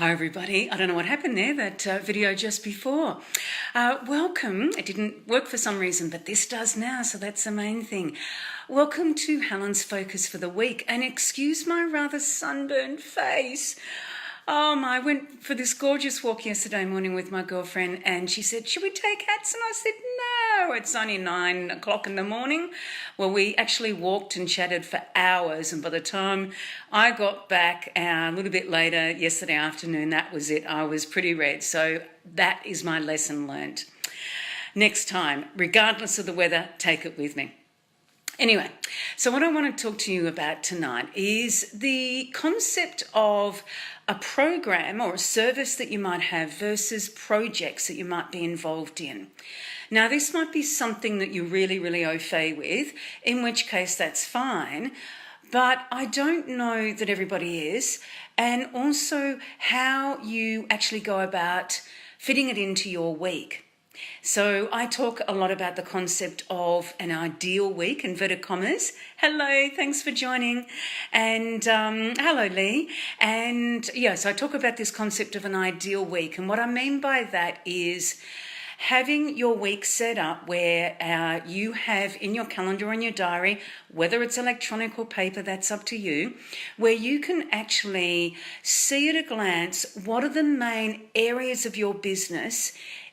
Hi everybody, I don't know what happened there, that video just before. Welcome, it didn't work for some reason, but this does now, so that's the main thing. Welcome to Helen's Focus for the week, and excuse my rather sunburned face. I went for this gorgeous walk yesterday morning with my girlfriend and she said, should we take hats? And I said, no, it's only 9 o'clock in the morning. Well, we actually walked and chatted for hours, and by the time I got back a little bit later yesterday afternoon, that was it. I was pretty red. So that is my lesson learned. Next time, regardless of the weather, take it with me. Anyway, so what I want to talk to you about tonight is the concept of a program or a service that you might have versus projects that you might be involved in. Now, this might be something that you're really au fait with, in which case that's fine, but I don't know that everybody is, and also how you actually go about fitting it into your week. So I talk a lot about the concept of an ideal week, inverted commas. Hello, thanks for joining. And hello, Lee. And so I talk about this concept of an ideal week. And what I mean by that is having your week set up where you have in your calendar or in your diary, whether it's electronic or paper, that's up to you, where you can actually see at a glance what are the main areas of your business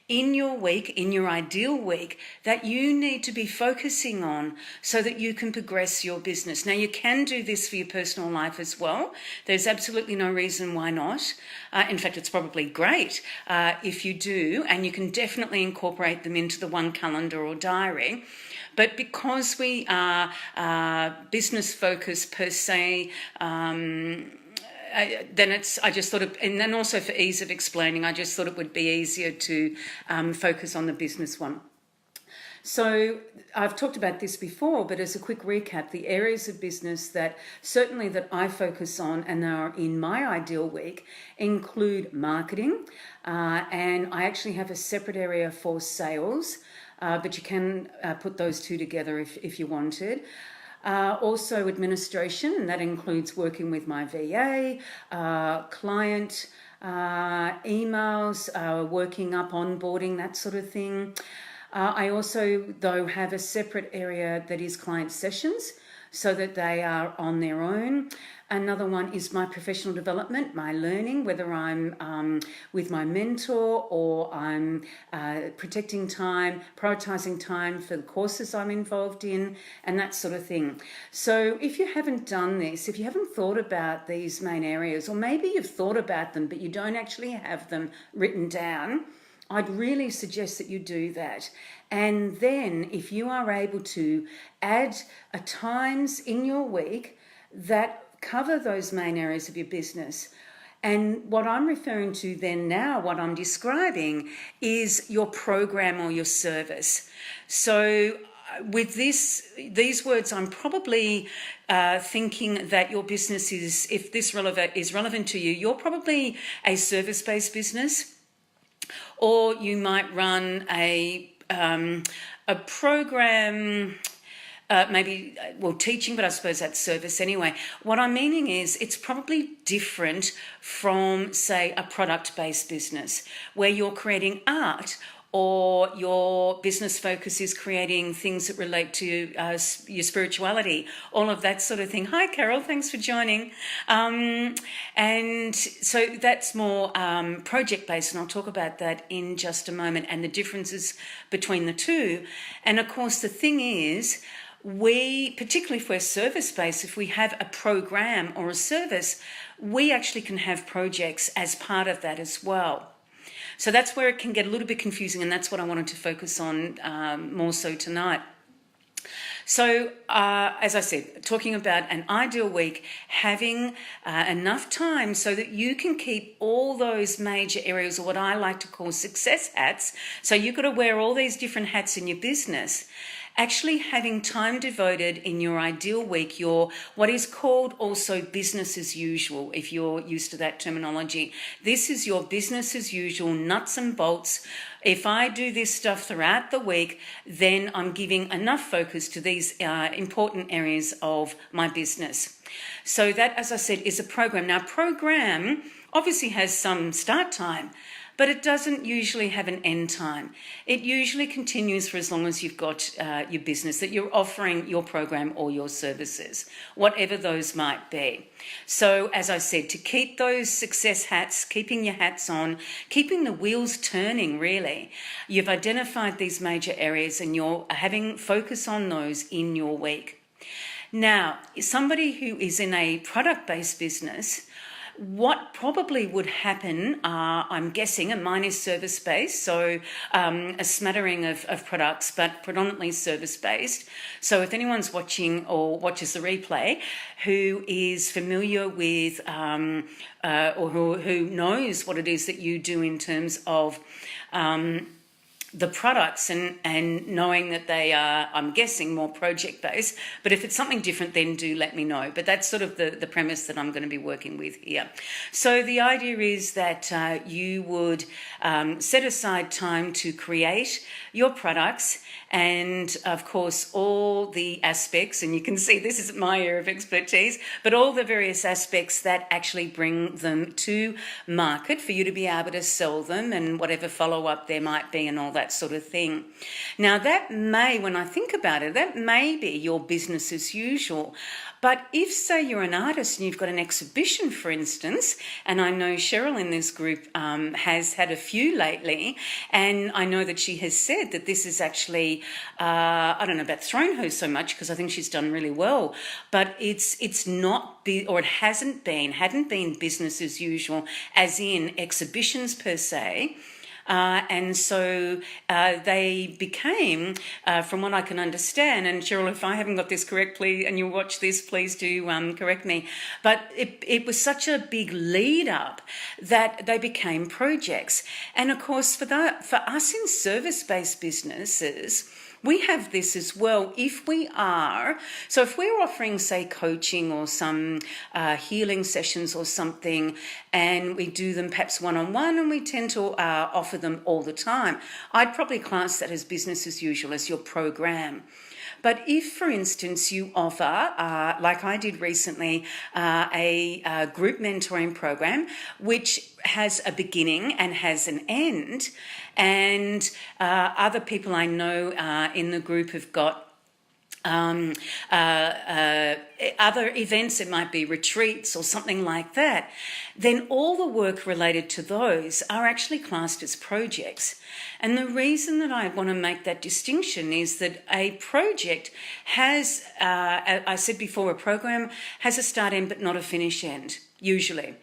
in your week, in your ideal week, that you need to be focusing on so that you can progress your business. Now, you can do this for your personal life as well. There's absolutely no reason why not. In fact, it's probably great if you do, and you can definitely incorporate them into the one calendar or diary. But because we are business focused per se, I just thought and then also for ease of explaining, I just thought it would be easier to focus on the business one. So I've talked about this before, but as a quick recap, the areas of business that certainly that I focus on and are in my ideal week include marketing, and I actually have a separate area for sales, but you can put those two together if you wanted. Also administration, and that includes working with my VA, client, emails, working up onboarding, that sort of thing. I also, though, have a separate area that is client sessions, so that they are on their own. Another one is my professional development, my learning, whether I'm with my mentor or I'm protecting time, prioritising time for the courses I'm involved in, and that sort of thing. So if you haven't done this, if you haven't thought about these main areas, or maybe you've thought about them but you don't actually have them written down, I'd really suggest that you do that. And then if you are able to add times in your week that cover those main areas of your business. And what I'm referring to then now, what I'm describing, is your program or your service. So with these words, I'm probably thinking that your business is, if this is relevant to you, you're probably a service-based business, or you might run a program. Teaching, but I suppose that's service anyway. What I'm meaning is it's probably different from, say, a product-based business where you're creating art, or your business focus is creating things that relate to your spirituality, all of that sort of thing. Hi, Carol, thanks for joining. And so that's more project-based, and I'll talk about that in just a moment, and the differences between the two. And of course, the thing is, we, particularly if we're service-based, if we have a program or a service, we actually can have projects as part of that as well. So that's where it can get a little bit confusing, and that's what I wanted to focus on more so tonight. So, as I said, talking about an ideal week, having enough time so that you can keep all those major areas, or what I like to call success hats. So you've got to wear all these different hats in your business. actually having time devoted in your ideal week, your what is called also business as usual, if you're used to that terminology. This is your business as usual, nuts and bolts. If I do this stuff throughout the week, then I'm giving enough focus to these important areas of my business. So that, as I said, is a program. Now, program obviously has some start time, but it doesn't usually have an end time. It usually continues for as long as you've got your business, that you're offering your program or your services, whatever those might be. So, as I said, to keep those success hats, keeping your hats on, keeping the wheels turning, really, you've identified these major areas and you're having focus on those in your week. Now, somebody who is in a product-based business, what probably would happen, I'm guessing, and mine is service-based, so a smattering of products, but predominantly service-based. So if anyone's watching or watches the replay who is familiar with or who knows what it is that you do in terms of the products and knowing that they are, I'm guessing, more project-based. But if it's something different, then do let me know. But that's sort of the premise that I'm going to be working with here. So the idea is that you would set aside time to create your products and, of course, all the aspects, and you can see this isn't my area of expertise, but all the various aspects that actually bring them to market for you to be able to sell them and whatever follow-up there might be and all that sort of thing. Now, that may, when I think about it, that may be your business as usual. But if, say, you're an artist and you've got an exhibition, for instance, and I know Cheryl in this group has had a few lately, and I know that she has said that this is actually, I don't know about thrown her so much because I think she's done really well, but it's not, or it hadn't been business as usual, as in exhibitions per se. And so they became, from what I can understand, and Cheryl, if I haven't got this correctly and you watch this, please do correct me, but it was such a big lead up that they became projects. And of course, for us in service-based businesses, we have this as well. If we're offering, say, coaching or some healing sessions or something, and we do them perhaps one-on-one, and we tend to offer them all the time, I'd probably class that as business as usual, as your program. But if, for instance, you offer, like I did recently, a group mentoring program, which has a beginning and has an end, and other people I know in the group have got other events, it might be retreats or something like that, then all the work related to those are actually classed as projects. And the reason that I want to make that distinction is that a project has, I said before, a program has a start end but not a finish end, usually.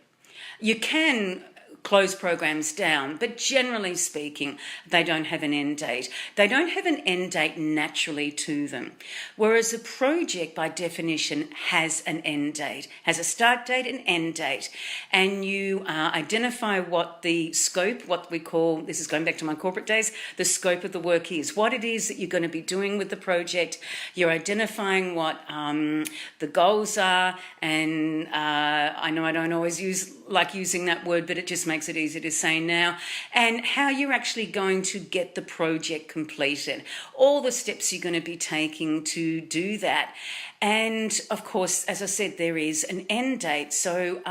You can close programs down, but generally speaking, they don't have an end date. They don't have an end date naturally to them. Whereas a project, by definition, has an end date, has a start date and end date. And you identify what the scope, what we call, this is going back to my corporate days, the scope of the work is, what it is that you're going to be doing with the project. You're identifying what the goals are, and I know I don't always like using that word, but it just makes it easy to say now, and how you're actually going to get the project completed, all the steps you're going to be taking to do that. And of course, as I said, there is an end date. So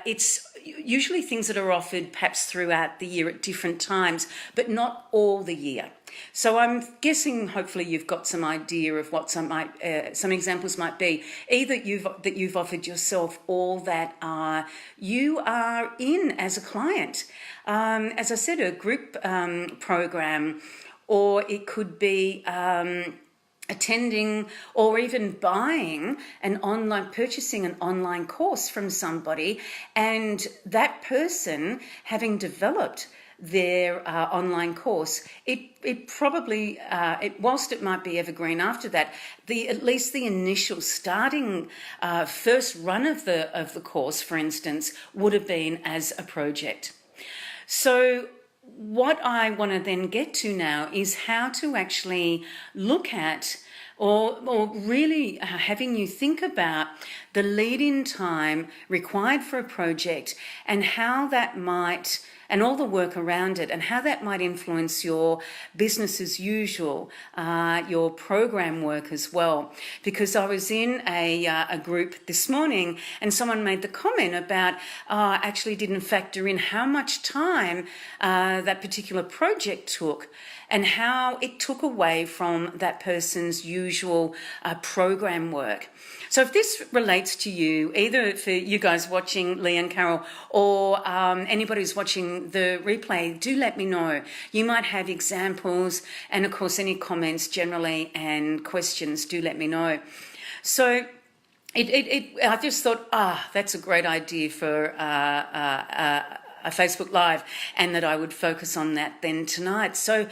it's usually things that are offered perhaps throughout the year at different times, but not all the year. So I'm guessing, hopefully, you've got some idea of what some examples might be, either that you've offered yourself or that you are in as a client. As I said, a group program, or it could be attending or even buying purchasing an online course from somebody, and that person having developed their online course, it probably, whilst it might be evergreen after that, at least the initial starting first run of the course, for instance, would have been as a project. So what I want to then get to now is how to actually look at or really having you think about the lead-in time required for a project and how that might, and all the work around it, and how that might influence your business as usual, your program work as well. Because I was in a group this morning and someone made the comment about actually didn't factor in how much time that particular project took and how it took away from that person's usual program work. So if this relates to you, either for you guys watching, Lee and Carol, or anybody who's watching the replay, do let me know. You might have examples, and of course any comments generally and questions, do let me know. So I just thought, that's a great idea for a Facebook Live, and that I would focus on that then tonight. So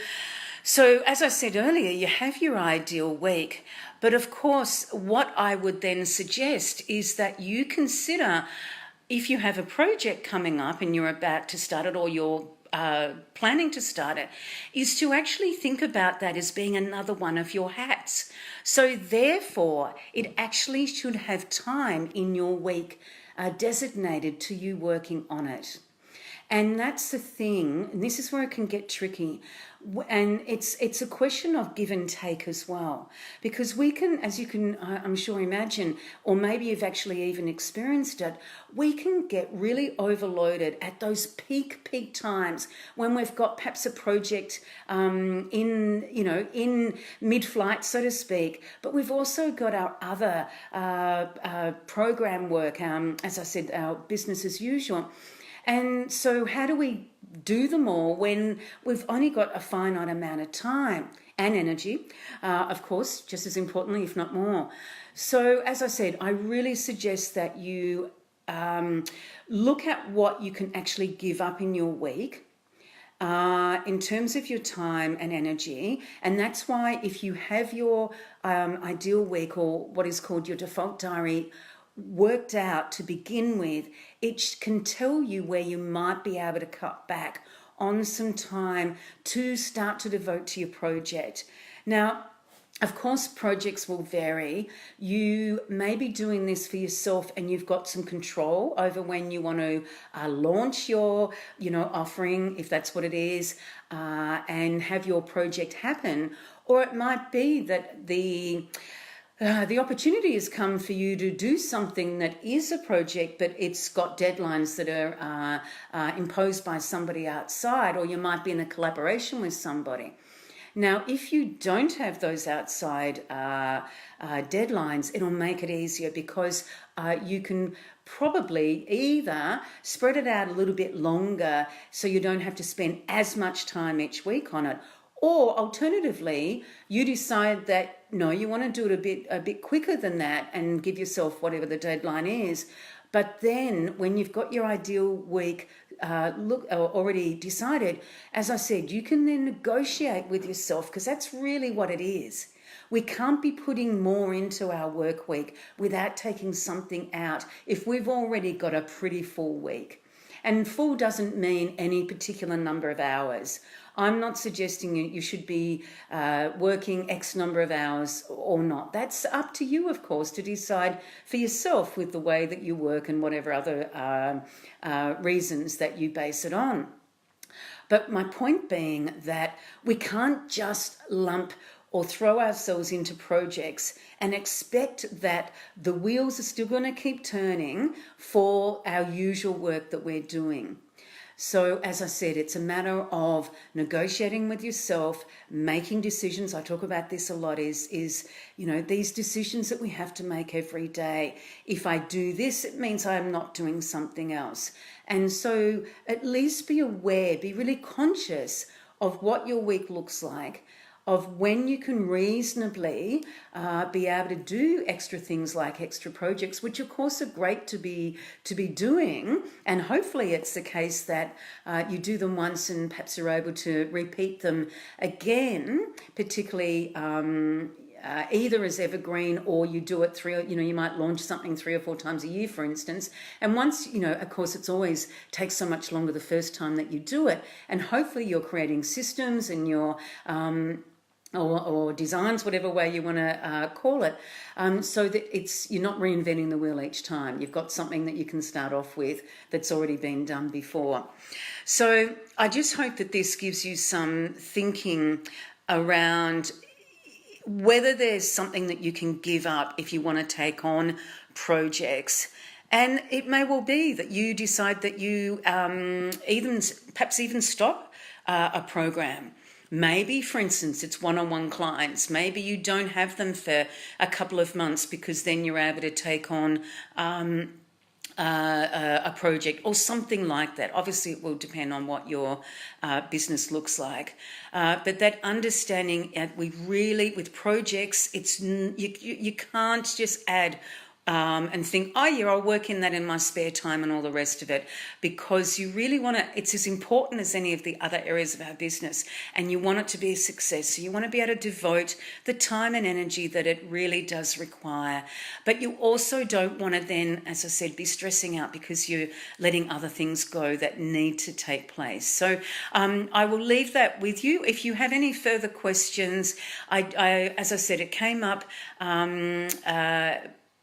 as I said earlier, you have your ideal week. But of course, what I would then suggest is that you consider, if you have a project coming up and you're about to start it, or you're planning to start it, is to actually think about that as being another one of your hats. So therefore, it actually should have time in your week designated to you working on it. And that's the thing, and this is where it can get tricky. And it's a question of give and take as well. Because we can, as you can, I'm sure, imagine, or maybe you've actually even experienced it, we can get really overloaded at those peak times when we've got perhaps a project in mid-flight, so to speak, but we've also got our other program work, as I said, our business as usual. And so how do we do them all when we've only got a finite amount of time and energy, of course, just as importantly, if not more. So as I said, I really suggest that you look at what you can actually give up in your week in terms of your time and energy. And that's why if you have your ideal week, or what is called your default diary, worked out to begin with, it can tell you where you might be able to cut back on some time to start to devote to your project. Now, of course, projects will vary. You may be doing this for yourself and you've got some control over when you want to launch your, offering, if that's what it is, and have your project happen. Or it might be that the opportunity has come for you to do something that is a project, but it's got deadlines that are imposed by somebody outside, or you might be in a collaboration with somebody. Now, if you don't have those outside deadlines, it'll make it easier because you can probably either spread it out a little bit longer so you don't have to spend as much time each week on it, or alternatively, you decide that, no, you want to do it a bit quicker than that and give yourself whatever the deadline is. But then when you've got your ideal week already decided, as I said, you can then negotiate with yourself, because that's really what it is. We can't be putting more into our work week without taking something out if we've already got a pretty full week. And full doesn't mean any particular number of hours. I'm not suggesting you should be working X number of hours or not. That's up to you, of course, to decide for yourself with the way that you work and whatever other reasons that you base it on. But my point being that we can't just lump or throw ourselves into projects and expect that the wheels are still going to keep turning for our usual work that we're doing. So, as I said, it's a matter of negotiating with yourself, making decisions. I talk about this a lot, is these decisions that we have to make every day. If I do this, it means I am not doing something else. And so at least be aware, be really conscious of what your week looks like, of when you can reasonably be able to do extra things like extra projects, which of course are great to be doing. And hopefully it's the case that you do them once and perhaps you're able to repeat them again, particularly either as evergreen, or you do it you might launch something 3 or 4 times a year, for instance. And once, of course, it's always takes so much longer the first time that you do it. And hopefully you're creating systems and you're, or designs, whatever way you want to call it, so that you're not reinventing the wheel each time. You've got something that you can start off with that's already been done before. So I just hope that this gives you some thinking around whether there's something that you can give up if you want to take on projects. And it may well be that you decide that you perhaps even stop a program. Maybe, for instance, it's one-on-one clients. Maybe you don't have them for a couple of months, because then you're able to take on a project or something like that. Obviously, it will depend on what your business looks like. But that understanding, with projects, you can't just add and think, oh yeah, I'll work in that in my spare time and all the rest of it, because you really want to, it's as important as any of the other areas of our business, and you want it to be a success. So you want to be able to devote the time and energy that it really does require. But you also don't want to then, as I said, be stressing out because you're letting other things go that need to take place. So I will leave that with you. If you have any further questions, as I said, it came up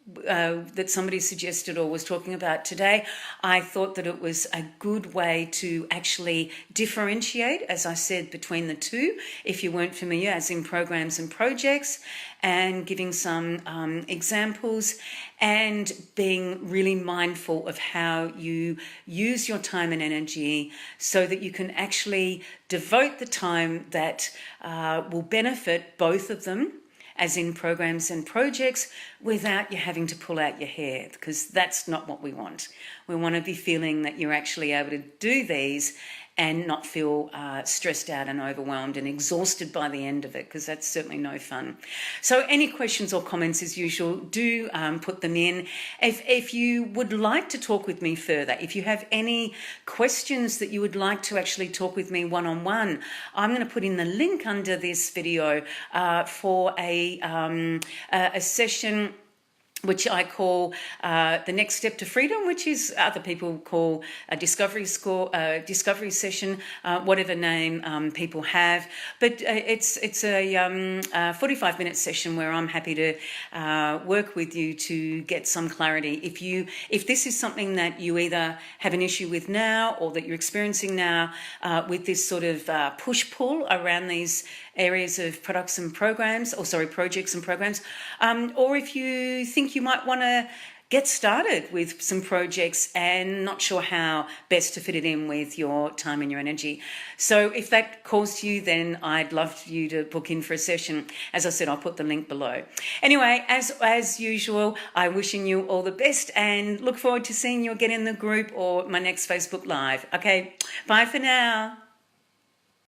that somebody suggested or was talking about today. I thought that it was a good way to actually differentiate, as I said, between the two, if you weren't familiar, as in programs and projects, and giving some examples, and being really mindful of how you use your time and energy so that you can actually devote the time that will benefit both of them, as in programs and projects, without you having to pull out your hair, because that's not what we want. We want to be feeling that you're actually able to do these and not feel stressed out and overwhelmed and exhausted by the end of it, because that's certainly no fun. So any questions or comments, as usual, do put them in. If you would like to talk with me further, if you have any questions that you would like to actually talk with me one-on-one, I'm going to put in the link under this video for a session which I call the next step to freedom, which is other people call a discovery discovery session, whatever name people have. But it's a 45-minute session where I'm happy to work with you to get some clarity. If this is something that you either have an issue with now, or that you're experiencing now with this sort of push-pull around these areas of projects and programs, or if you think you might want to get started with some projects and not sure how best to fit it in with your time and your energy. So if that calls to you, then I'd love you to book in for a session. As I said, I'll put the link below. Anyway, as usual, I'm wishing you all the best and look forward to seeing you again in the group or my next Facebook Live. Okay, bye for now.